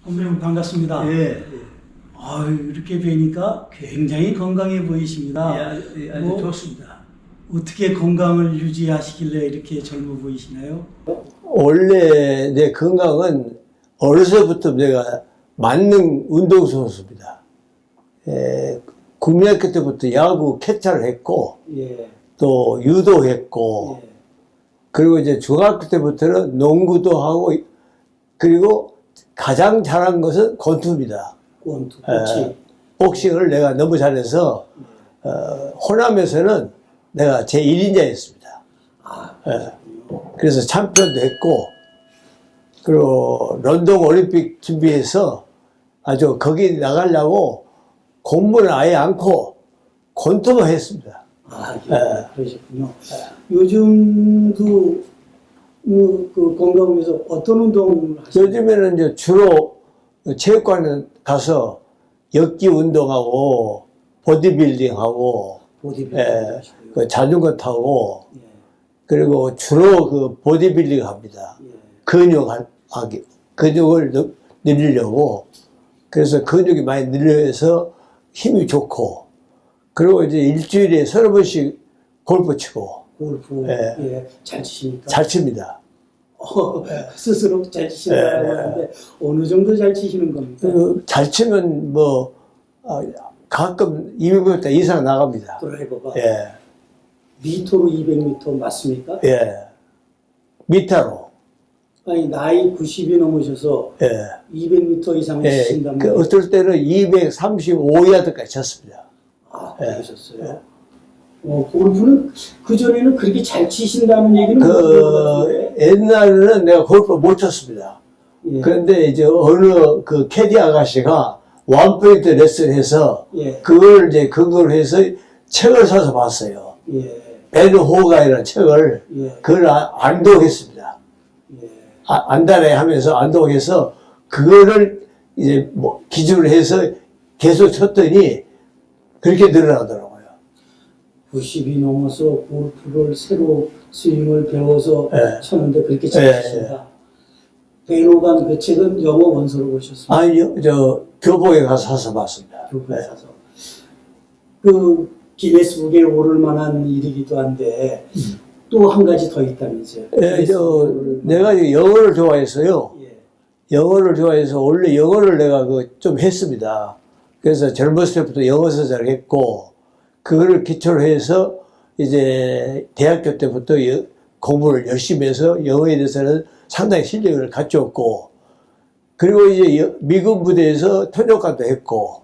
선배님 반갑습니다. 예. 이렇게 뵈니까 굉장히 건강해 보이십니다. 예, 아주 뭐, 좋습니다. 어떻게 건강을 유지하시길래 이렇게 젊어 보이시나요? 원래 내 건강은 어려서부터 내가 만능 운동선수입니다. 국민학교 때부터 야구 캐차를 했고, 예. 또 유도했고, 예. 그리고 이제 중학교 때부터는 농구도 하고, 그리고 가장 잘한 것은 권투입니다. 권투, 복싱. 복싱을 내가 너무 잘해서, 호남에서는 내가 제1인자였습니다. 그래서 챔피언도 했고, 그리고 런던 올림픽 준비해서 아주 거기 나가려고 공부를 아예 않고 권투만 했습니다. 그러셨군요. 요즘도 그 건강을 위해서 어떤 운동을 하시나요? 요즘에는 이제 주로 체육관에 가서 역기 운동하고 보디빌딩하고 보디빌딩 하시고요. 그 자전거 타고 예. 그리고 주로 그 보디빌딩 합니다. 예. 근육을 늘리려고. 그래서 근육이 많이 늘려서 힘이 좋고, 그리고 이제 일주일에 30번씩 골프 치고. 골프, 예. 잘 치십니까? 잘 칩니다. 스스로 잘 치신다고 하는데, 어느 정도 잘 치시는 겁니까? 잘 치면 가끔 200m 이상 나갑니다. 드라이버가. 예. 미터로 200m 맞습니까? 예. 미터로. 아니, 나이 90이 넘으셔서 예. 200m 이상을 예. 치신다면. 그 어떨 때는 235야드까지 쳤습니다. 그러셨어요? 골프는 그전에는 그렇게 잘 치신다는 얘기는 못 들어봤는데. 옛날에는 내가 골프 못 쳤습니다. 예. 그런데 이제 어느 그 캐디 아가씨가 원포인트 레슨해서 예. 그걸 이제 근거로 해서 책을 사서 봤어요. 예. 벤 호가이라는 책을 예. 그걸 안독했습니다. 예. 안다네 하면서 안독해서 그거를 이제 뭐 기준으로 해서 계속 쳤더니 그렇게 늘어나더라고요. 90이 넘어서 골프를 새로 스윙을 배워서 예. 쳤는데 그렇게 잘 치신다. 베노간 그 책은 영어 원서로 보셨습니까? 아니요, 저 교보에 가서 사서 봤습니다. 교보에 사서. 그 기네스북에 오를 만한 일이기도 한데 또 한 가지 더 있다면서요. 내가 이제 영어를 좋아해서요. 예. 영어를 좋아해서 원래 영어를 내가 좀 했습니다. 그래서 젊었을 때부터 영어 서적을 했고, 그거를 기초로 해서 이제 대학교 때부터 공부를 열심히 해서 영어에 대해서는 상당히 실력을 갖췄고, 그리고 이제 미군 부대에서 통역관도 했고,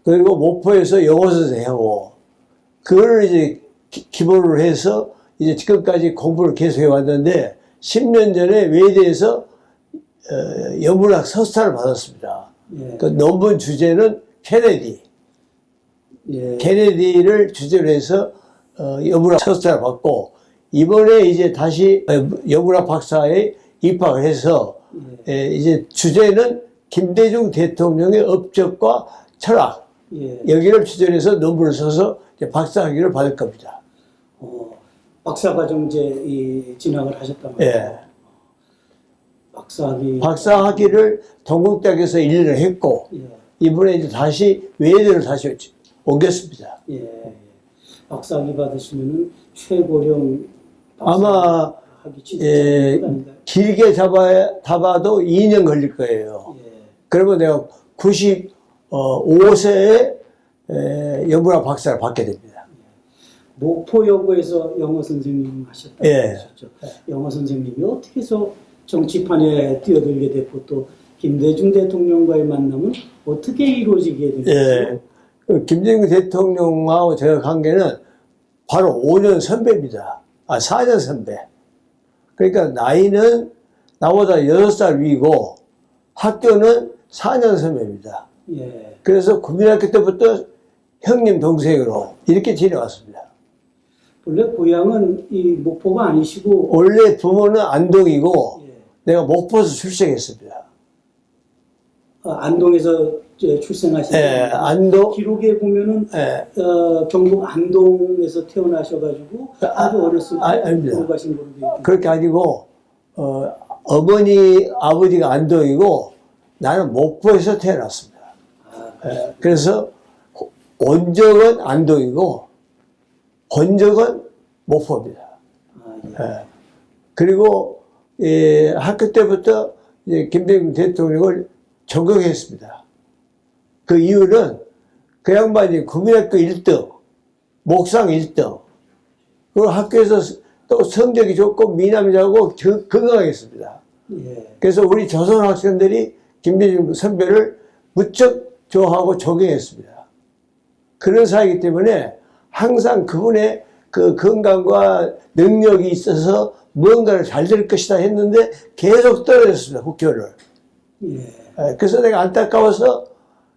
그리고 목포에서 영어 선생하고, 그걸 이제 기본으로 해서 이제 지금까지 공부를 계속 해왔는데, 10년 전에 외대에서 영문학 석사를 받았습니다. 예. 그 논문 주제는 케네디. 예. 케네디를 주제로 해서 영문학 석사를 받고, 이번에 이제 다시 영문학 박사에 입학을 해서 이제 주제는 김대중 대통령의 업적과 철학, 여기를 주제로 해서 논문을 써서 이제 박사학위를 받을 겁니다. 박사과정 이제 진학을 하셨단 말이에요. 예. 박사학위를 동국대학에서 1년을 했고, 이번에 이제 다시 외대를 다시 옮겼습니다. 예. 박사학위 받으시면은 최고령 아마 길게 잡아도 2년 걸릴 거예요. 그러면 내가 95세에 영문학 박사를 받게 됩니다. 목포여고에서 영어 선생님 하셨다고 하셨죠. 영어 선생님이 어떻게 해서 정치판에 뛰어들게 됐고 또 김대중 대통령과의 만남은 어떻게 이루어지게 됐어요? 김대중 대통령하고 제가 관계는 바로 5년 선배입니다. 4년 선배. 그러니까 나이는 나보다 6살 위고 학교는 4년 선배입니다. 그래서 국민학교 때부터 형님 동생으로 이렇게 지내왔습니다. 원래 고향은 이 목포가 아니시고 원래 부모는 안동이고 내가 목포에서 출생했습니다. 안동에서 출생하신 안동 기록에 보면은 경북 안동에서 태어나셔가지고 아주 어렸을 때 돌아가신 걸로 되어 있습니다. 그렇게 아니고 어머니 아버지가 안동이고 나는 목포에서 태어났습니다. 그래서 온적은 안동이고 본적은 목포입니다. 그리고 학교 때부터 김대중 대통령을 존경했습니다. 그 이유는 그 양반이 국민학교 1등, 목상 1등, 그리고 학교에서 또 성적이 좋고 미남자고 건강했습니다. 그래서 우리 조선 학생들이 김대중 선배를 무척 좋아하고 존경했습니다. 그런 사이기 때문에 항상 그분의 그 건강과 능력이 있어서 뭔가를 잘 될 것이다 했는데 계속 떨어졌습니다, 국교를. 그래서 내가 안타까워서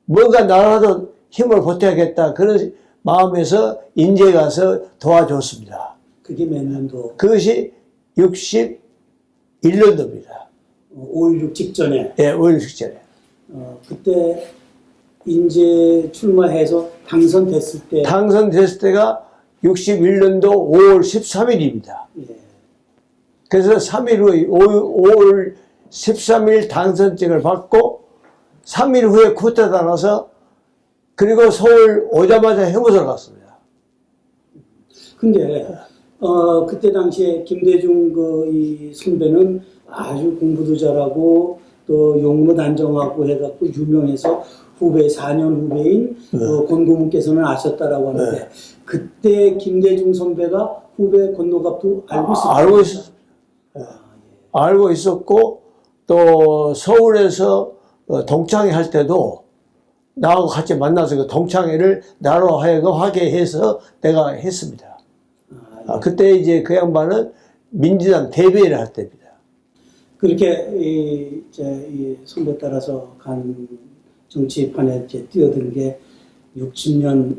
뭔가 나라도 힘을 보태야겠다 그런 마음에서 인제 가서 도와줬습니다. 그게 몇 년도? 그것이 61년도입니다. 5.16 직전에? 예, 5.16 직전에. 그때 인제 출마해서 당선됐을 때? 당선됐을 때가 61년도 5월 13일입니다. 그래서 3일 후에 5월 13일 당선증을 받고 3일 후에 쿠데타가 나서 그리고 서울 오자마자 형무소를 갔습니다. 근데 그때 당시에 김대중 이 선배는 아주 공부도 잘하고 또 용모 단정하고 해갖고 유명해서 후배 4년 후배인 권고문께서는 아셨다라고 하는데 그때 김대중 선배가 후배 권노갑도 알고 있었어요? 알고 있었습니다. 알고 있었고 또 서울에서 동창회 할 때도 나하고 같이 만나서 그 동창회를 나로 하여금 하게 해서 내가 했습니다. 그때 이제 그 양반은 민주당 대변인을 할 때입니다. 그렇게 이 선배 따라서 간 정치판에 뛰어든 게 60년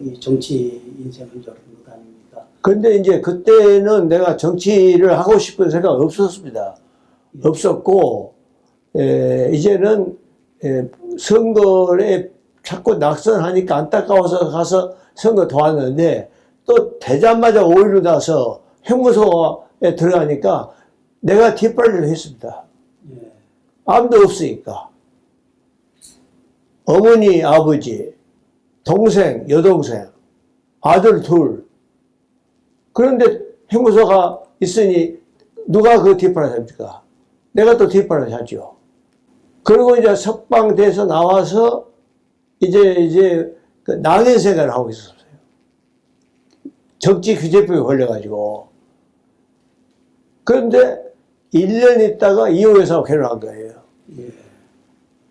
이 정치 인생을 열은 것 아닙니까? 근데 이제 그때는 내가 정치를 하고 싶은 생각 없었습니다. 없었고, 이제는 선거에 자꾸 낙선하니까 안타까워서 가서 선거 도왔는데 또 되자마자 5.16 나서 형무소에 들어가니까 내가 뒷발질을 했습니다. 아무도 없으니까. 어머니, 아버지, 동생, 여동생, 아들 둘. 그런데 형무소가 있으니 누가 그 뒷발을 합니까? 내가 또 뒷발을 하죠. 그리고 이제 석방돼서 나와서 이제 그 낭연 생활을 하고 있었어요. 정치규제법에 걸려가지고. 그런데 1년 있다가 이호 여사하고 결혼한 거예요.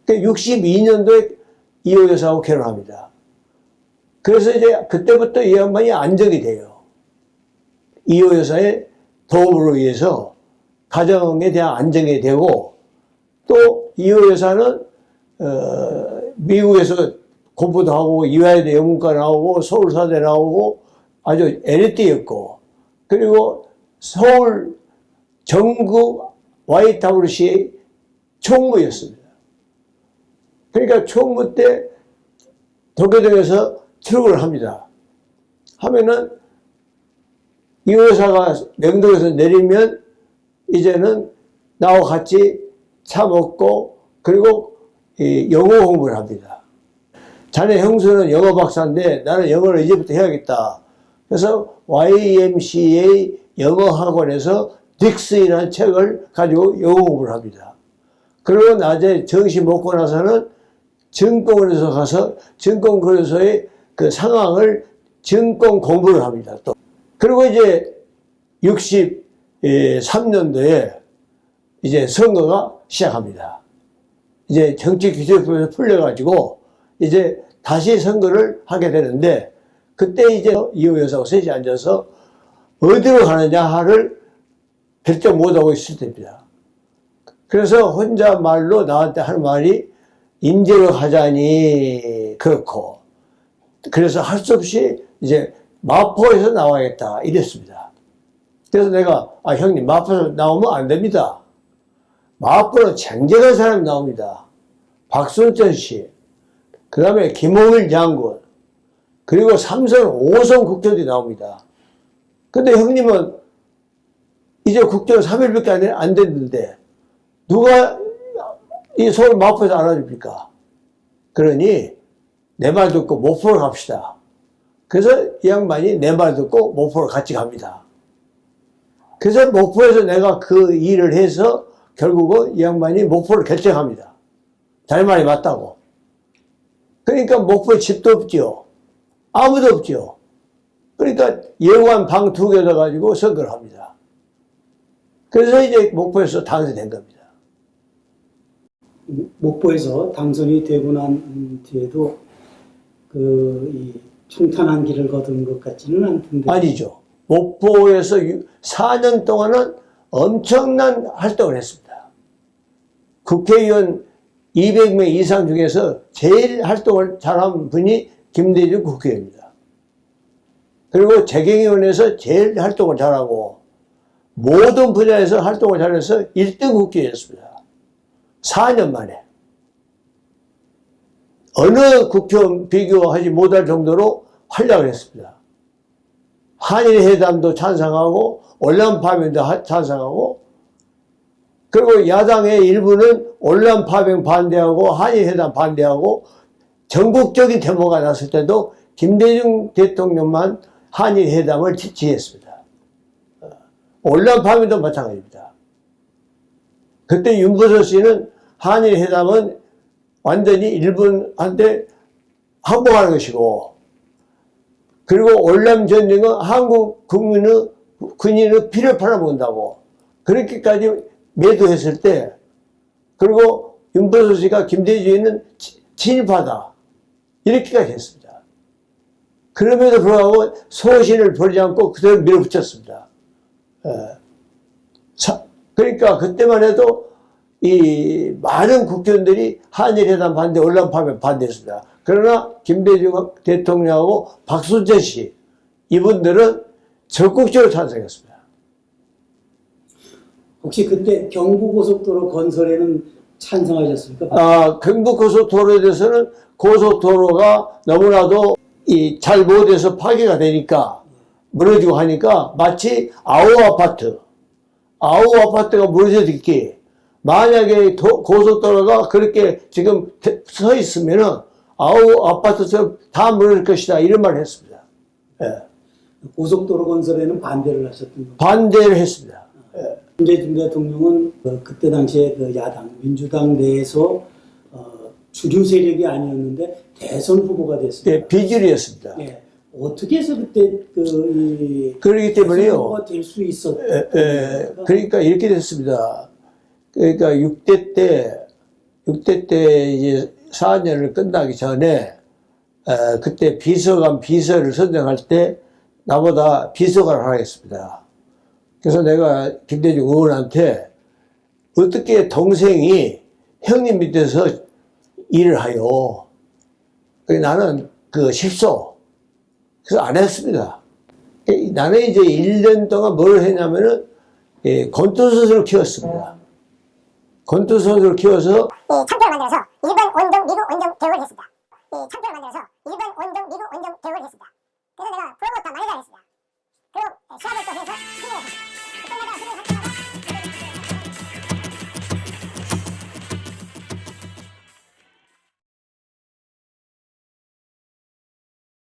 62년도에 이호 여사하고 결혼합니다. 그래서 이제 그때부터 이 양반이 안정이 돼요. 이호 여사의 도움으로 의해서 가정에 대한 안정이 되고 또 이호 여사는 미국에서 공부도 하고 이화여대 영문과 나오고 서울사대 나오고 아주 엘리트였고 그리고 서울 전국 YWCA 총무였습니다. 그러니까 총무 때 도교동에서 트럭을 합니다. 하면은 이 여사가 명동에서 내리면 이제는 나와 같이 차 먹고 그리고 영어 공부를 합니다. 자네 형수는 영어 박사인데 나는 영어를 이제부터 해야겠다. 그래서 YMCA 영어학원에서 딕스이라는 책을 가지고 영어 공부를 합니다. 그리고 낮에 점심 먹고 나서는 증권거래소 가서 증권거래소의 그 상황을 증권 공부를 합니다. 또. 그리고 이제 63년도에 이제 선거가 시작합니다. 이제 정치규제법에서 풀려가지고 이제 다시 선거를 하게 되는데 그때 이제 이호 여사하고 셋이 앉아서 어디로 가느냐를 결정 못하고 있을 때입니다. 그래서 혼자 말로 나한테 하는 말이 인제로 가자니 그렇고 그래서 할 수 없이 이제 마포에서 나와야겠다 이랬습니다. 그래서 내가 형님 마포에서 나오면 안 됩니다. 마포는 쟁쟁한 사람이 나옵니다. 박순천 씨, 그 다음에 김홍일 장군, 그리고 삼선 5선 국회의원이 나옵니다. 근데 형님은 이제 국회의원 3일밖에 안 됐는데 누가 이 서울 마포에서 알아줍니까? 그러니 내 말 듣고 목포로 갑시다. 그래서 이 양반이 내 말 듣고 목포로 같이 갑니다. 그래서 목포에서 내가 그 일을 해서 결국은 이 양반이 목포를 결정합니다. 자기 말이 맞다고. 그러니까 목포에 집도 없지요. 아무도 없지요. 그러니까 예관 방 2개 넣어가지고 선거를 합니다. 그래서 이제 목포에서 당선된 겁니다. 목포에서 당선이 되고 난 뒤에도 이 총탄한 길을 거둔 것 같지는 않던데. 아니죠. 목포에서 4년 동안은 엄청난 활동을 했습니다. 국회의원 200명 이상 중에서 제일 활동을 잘한 분이 김대중 국회의원입니다. 그리고 재경위원회에서 제일 활동을 잘하고 모든 분야에서 활동을 잘해서 1등 국회의원이었습니다. 4년 만에. 어느 국회의원 비교하지 못할 정도로 활약을 했습니다. 한일회담도 찬성하고 온라인 파병도 찬성하고 그리고 야당의 일부는 온라인 파병 반대하고 한일회담 반대하고 전국적인 데모가 났을 때도 김대중 대통령만 한일회담을 지지했습니다. 온라인 파병도 마찬가지입니다. 그때 윤보석 씨는 한일회담은 완전히 일본한테 항복하는 것이고 그리고 월남 전쟁은 한국 군인의 피를 팔아먹는다고 그렇게까지 매도했을 때 그리고 윤보석 씨가 김대중에는 친일파다 이렇게까지 했습니다. 그럼에도 불구하고 소신을 버리지 않고 그대로 밀어붙였습니다. 그러니까 그때만 해도 이 많은 국회의원들이 한일회담 반대, 온라인 반대했습니다. 그러나 김대중 대통령하고 박순천 씨 이분들은 적극적으로 찬성했습니다. 혹시 그때 경부고속도로 건설에는 찬성하셨습니까? 경부고속도로에 대해서는 고속도로가 너무나도 잘 못해서 파괴가 되니까 무너지고 하니까 마치 아우 아파트가 무너졌기 만약에 고속도로가 그렇게 지금 서 있으면은 아우 아파트처럼 다 무너질 것이다 이런 말을 했습니다. 예. 고속도로 건설에는 반대를 하셨던 거죠? 반대를 했습니다. 예. 김대중 대통령은 그때 당시에 그 야당 민주당 내에서 주류 세력이 아니었는데 대선 후보가 됐습니다. 예, 비주류였습니다. 예. 어떻게 해서 그때 그렇기 때문에요. 후보가 될 수 있었던 그러니까 이렇게 됐습니다. 그러니까 6대 때 이제 4년을 끝나기 전에 그때 비서를 선정할 때 나보다 비서관을 하라 했습니다. 그래서 내가 김대중 의원한테 어떻게 동생이 형님 밑에서 일을 하요. 나는 실소. 그래서 안 했습니다. 나는 이제 1년 동안 뭘 했냐면은 권투선수를 키웠습니다. 권투선수를 키워서 참표를 만들어서 일본 원정, 미국 원정 교육을 했습니다. 참표를 만들어서 일본 원정, 미국 원정 교육을 했습니다. 그래서 내가 프로모터 많이 잘했습니다. 그리고 시합을 또 해서 승리를 했습니다. 그때마다